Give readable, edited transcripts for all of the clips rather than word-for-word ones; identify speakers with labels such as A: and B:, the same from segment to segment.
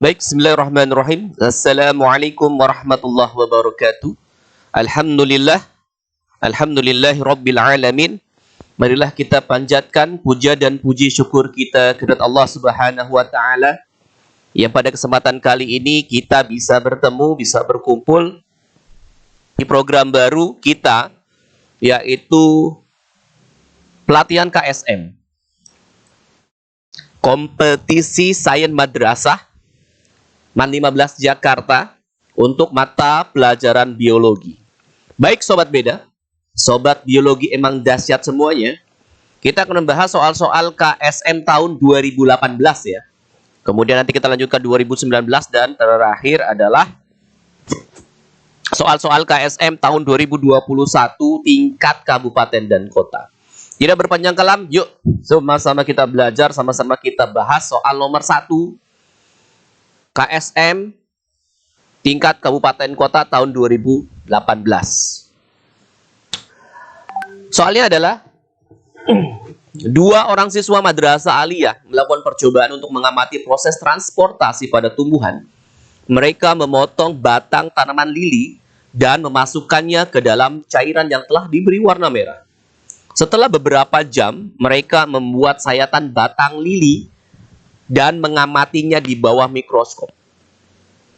A: Baik, bismillahirrahmanirrahim. Assalamualaikum warahmatullahi wabarakatuh. Alhamdulillah, alhamdulillahi rabbil alamin. Marilah kita panjatkan puja dan puji syukur kita kepada Allah Subhanahu wa taala yang pada kesempatan kali ini kita bisa bertemu, bisa berkumpul di program baru kita, yaitu pelatihan KSM, Kompetisi Sains Madrasah MAN 15 Jakarta untuk mata pelajaran biologi. Baik Sobat Beda, Sobat Biologi emang dahsyat semuanya. Kita akan membahas soal-soal KSM tahun 2018 ya. Kemudian nanti kita lanjutkan 2019 dan terakhir adalah soal-soal KSM tahun 2021 tingkat kabupaten dan kota. Tidak berpanjang kalam, yuk sama-sama kita belajar, sama-sama kita bahas soal nomor 1 KSM tingkat kabupaten kota tahun 2018. Soalnya adalah dua orang siswa madrasah aliyah melakukan percobaan untuk mengamati proses transportasi pada tumbuhan. Mereka memotong batang tanaman lili dan memasukkannya ke dalam cairan yang telah diberi warna merah. Setelah beberapa jam, mereka membuat sayatan batang lili dan mengamatinya di bawah mikroskop.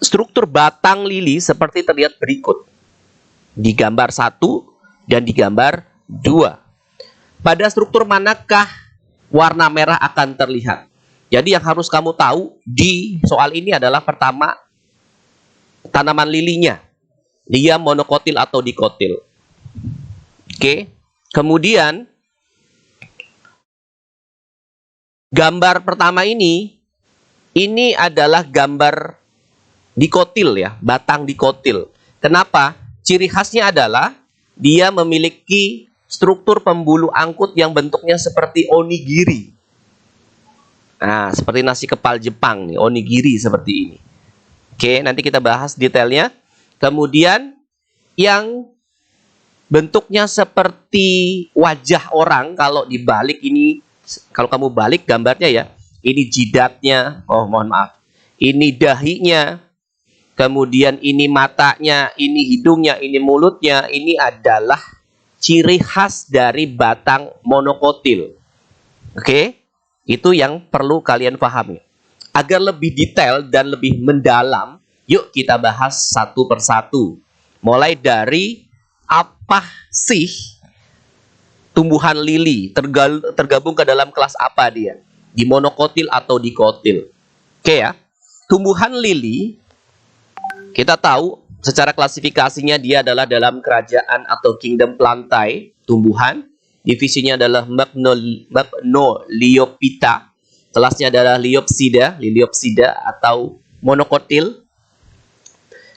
A: Struktur batang lili seperti terlihat berikut di gambar 1 dan di gambar 2. Pada struktur manakah warna merah akan terlihat? Jadi yang harus kamu tahu di soal ini adalah pertama, tanaman lilinya. Dia monokotil atau dikotil. Oke. Kemudian gambar pertama ini adalah gambar dikotil ya, batang dikotil. Kenapa? Ciri khasnya adalah dia memiliki struktur pembuluh angkut yang bentuknya seperti onigiri. Nah, seperti nasi kepal Jepang nih, onigiri seperti ini. Oke, nanti kita bahas detailnya. Kemudian yang bentuknya seperti wajah orang, kalau dibalik ini, kalau kamu balik gambarnya ya, ini jidatnya, oh mohon maaf, ini dahinya, kemudian ini matanya, ini hidungnya, ini mulutnya, ini adalah ciri khas dari batang monokotil. Oke, itu yang perlu kalian pahami. Agar lebih detail dan lebih mendalam, yuk kita bahas satu persatu. Mulai dari apa sih tumbuhan lili, tergabung ke dalam kelas apa dia? Di monokotil atau dikotil? Oke ya. Tumbuhan lili, kita tahu secara klasifikasinya dia adalah dalam kerajaan atau kingdom plantae, tumbuhan. Divisinya adalah Magnoliophyta. Kelasnya adalah Liliopsida atau monokotil.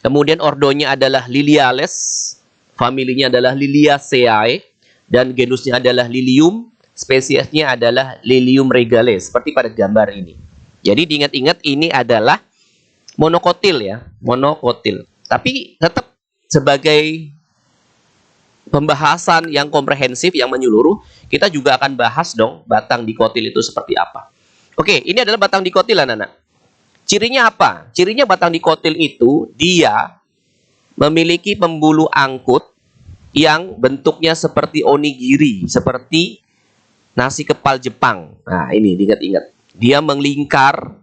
A: Kemudian ordonya adalah Liliales. Familinya adalah Liliaceae dan genusnya adalah Lilium, spesiesnya adalah Lilium regale seperti pada gambar ini. Jadi diingat-ingat ini adalah monokotil ya, monokotil. Tapi tetap sebagai pembahasan yang komprehensif, yang menyeluruh, kita juga akan bahas dong batang dikotil itu seperti apa. Oke, ini adalah batang dikotil anak-anak. Cirinya apa? Cirinya batang dikotil itu dia memiliki pembuluh angkut yang bentuknya seperti onigiri, seperti nasi kepal Jepang. Nah, ini diingat-ingat. Dia melingkar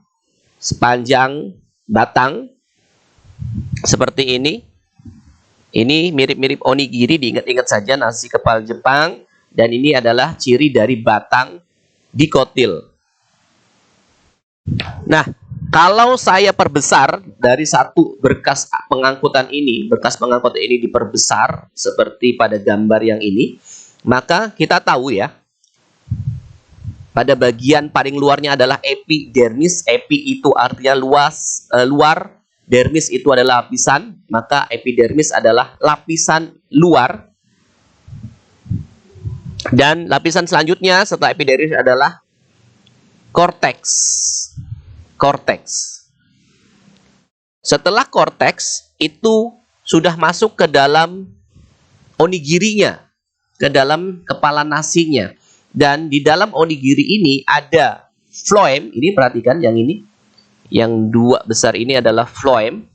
A: sepanjang batang seperti ini. Ini mirip-mirip onigiri, diingat-ingat saja nasi kepal Jepang. Dan ini adalah ciri dari batang dikotil. Nah, kalau saya perbesar dari satu berkas pengangkutan ini diperbesar seperti pada gambar yang ini, maka kita tahu ya, pada bagian paling luarnya adalah epidermis. Epi itu artinya luas, luar. Dermis itu adalah lapisan, maka epidermis adalah lapisan luar. Dan lapisan selanjutnya setelah epidermis adalah korteks. Setelah korteks itu sudah masuk ke dalam onigirinya, ke dalam kepala nasinya. Dan di dalam onigiri ini ada phloem, ini perhatikan yang ini. Yang dua besar ini adalah floem.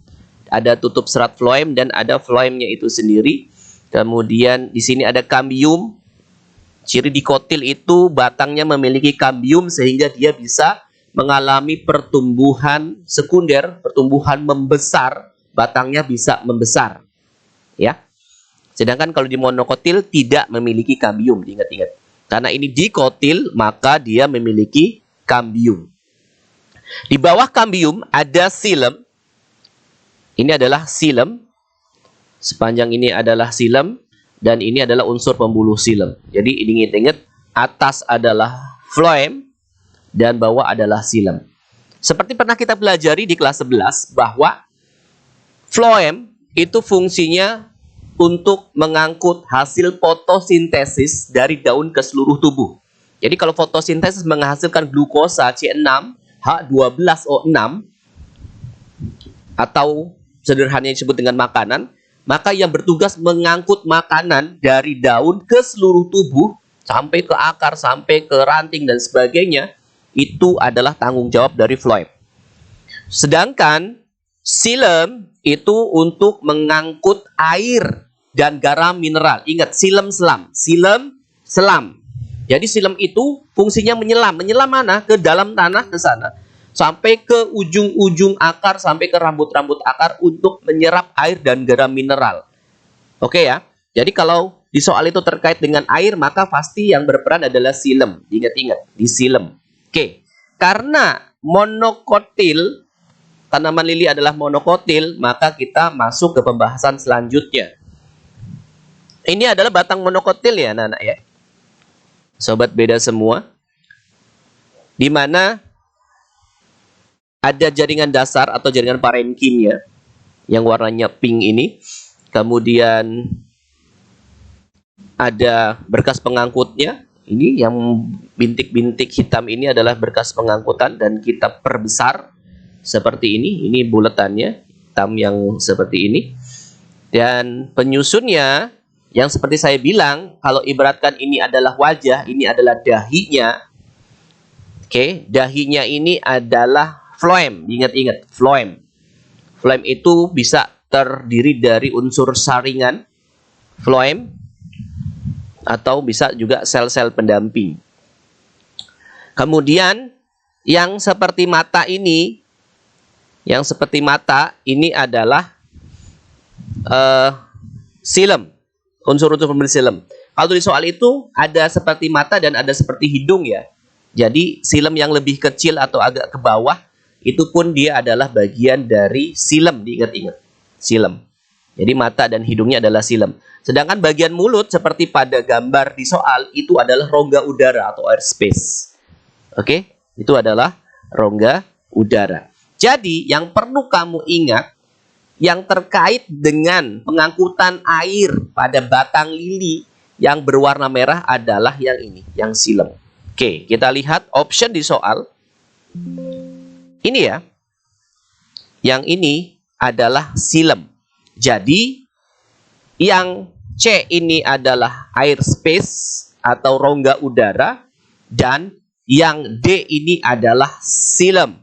A: Ada tutup serat floem dan ada floemnya itu sendiri. Kemudian di sini ada kambium. Ciri dikotil itu batangnya memiliki kambium sehingga dia bisa mengalami pertumbuhan sekunder, pertumbuhan membesar, batangnya bisa membesar. Ya. Sedangkan kalau di monokotil tidak memiliki kambium, ingat-ingat. Karena ini dikotil, maka dia memiliki kambium. Di bawah kambium ada xilem. Ini adalah xilem. Sepanjang ini adalah xilem. Dan ini adalah unsur pembuluh xilem. Jadi ingat-ingat, atas adalah floem dan bawah adalah xilem. Seperti pernah kita pelajari di kelas 11 bahwa floem itu fungsinya untuk mengangkut hasil fotosintesis dari daun ke seluruh tubuh. Jadi kalau fotosintesis menghasilkan glukosa C6H12O6 atau sederhananya disebut dengan makanan, maka yang bertugas mengangkut makanan dari daun ke seluruh tubuh, sampai ke akar, sampai ke ranting, dan sebagainya, itu adalah tanggung jawab dari floem. Sedangkan xilem itu untuk mengangkut air dan garam mineral. Ingat, xilem selam. Xilem selam. Jadi xilem itu fungsinya menyelam. Menyelam mana? Ke dalam tanah, ke sana. Sampai ke ujung-ujung akar, sampai ke rambut-rambut akar untuk menyerap air dan garam mineral. Oke ya. Jadi kalau di soal itu terkait dengan air, maka pasti yang berperan adalah xilem. Ingat-ingat, di xilem. Oke. Karena monokotil, tanaman lili adalah monokotil, maka kita masuk ke pembahasan selanjutnya. Ini adalah batang monokotil ya, anak-anak ya. Sobat beda semua. Di mana ada jaringan dasar atau jaringan parenkimnya yang warnanya pink ini. Kemudian ada berkas pengangkutnya. Ini yang bintik-bintik hitam ini adalah berkas pengangkutan dan kita perbesar seperti ini. Ini buletannya, hitam yang seperti ini. Dan penyusunnya yang seperti saya bilang, kalau ibaratkan ini adalah wajah, ini adalah dahinya. Oke, dahinya ini adalah floem, ingat-ingat, floem. Floem itu bisa terdiri dari unsur saringan, floem, atau bisa juga sel-sel pendamping. Kemudian, yang seperti mata ini adalah xilem, unsur-unsur pemberi xilem. Kalau di soal itu, ada seperti mata dan ada seperti hidung ya. Jadi, xilem yang lebih kecil atau agak ke bawah, itu pun dia adalah bagian dari xilem, diingat-ingat. Xilem. Jadi mata dan hidungnya adalah xilem. Sedangkan bagian mulut seperti pada gambar di soal itu adalah rongga udara atau air space. Oke? Itu adalah rongga udara. Jadi yang perlu kamu ingat yang terkait dengan pengangkutan air pada batang lili yang berwarna merah adalah yang ini, yang xilem. Oke, kita lihat option di soal. Ini ya, yang ini adalah xilem. Jadi, yang C ini adalah air space atau rongga udara. Dan yang D ini adalah xilem.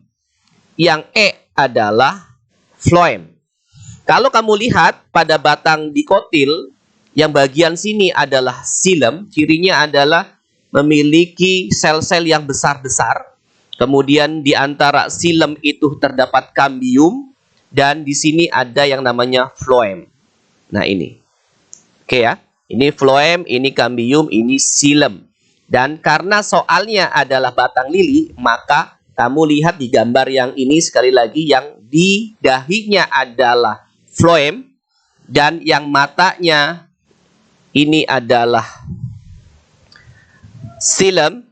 A: Yang E adalah floem. Kalau kamu lihat pada batang dikotil, yang bagian sini adalah xilem. Cirinya adalah memiliki sel-sel yang besar-besar. Kemudian di antara xilem itu terdapat kambium dan di sini ada yang namanya floem. Nah ini. Oke ya. Ini floem, ini kambium, ini xilem. Dan karena soalnya adalah batang lili, maka kamu lihat di gambar yang ini sekali lagi yang di dahinya adalah floem dan yang matanya ini adalah xilem.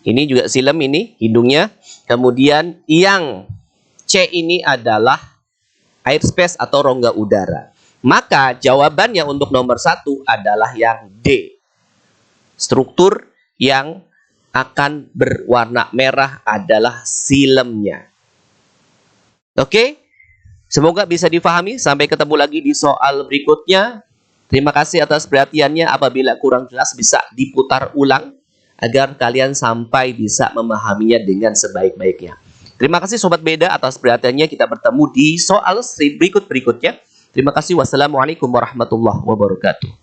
A: Ini juga xilem ini, hidungnya. Kemudian yang C ini adalah air space atau rongga udara. Maka jawabannya untuk nomor 1 adalah yang D. Struktur yang akan berwarna merah adalah xilemnya. Oke? Semoga bisa difahami. Sampai ketemu lagi di soal berikutnya. Terima kasih atas perhatiannya. Apabila kurang jelas bisa diputar ulang agar kalian sampai bisa memahaminya dengan sebaik-baiknya. Terima kasih Sobat Beda atas perhatiannya. Kita bertemu di soal berikutnya. Terima kasih. Wassalamualaikum warahmatullahi wabarakatuh.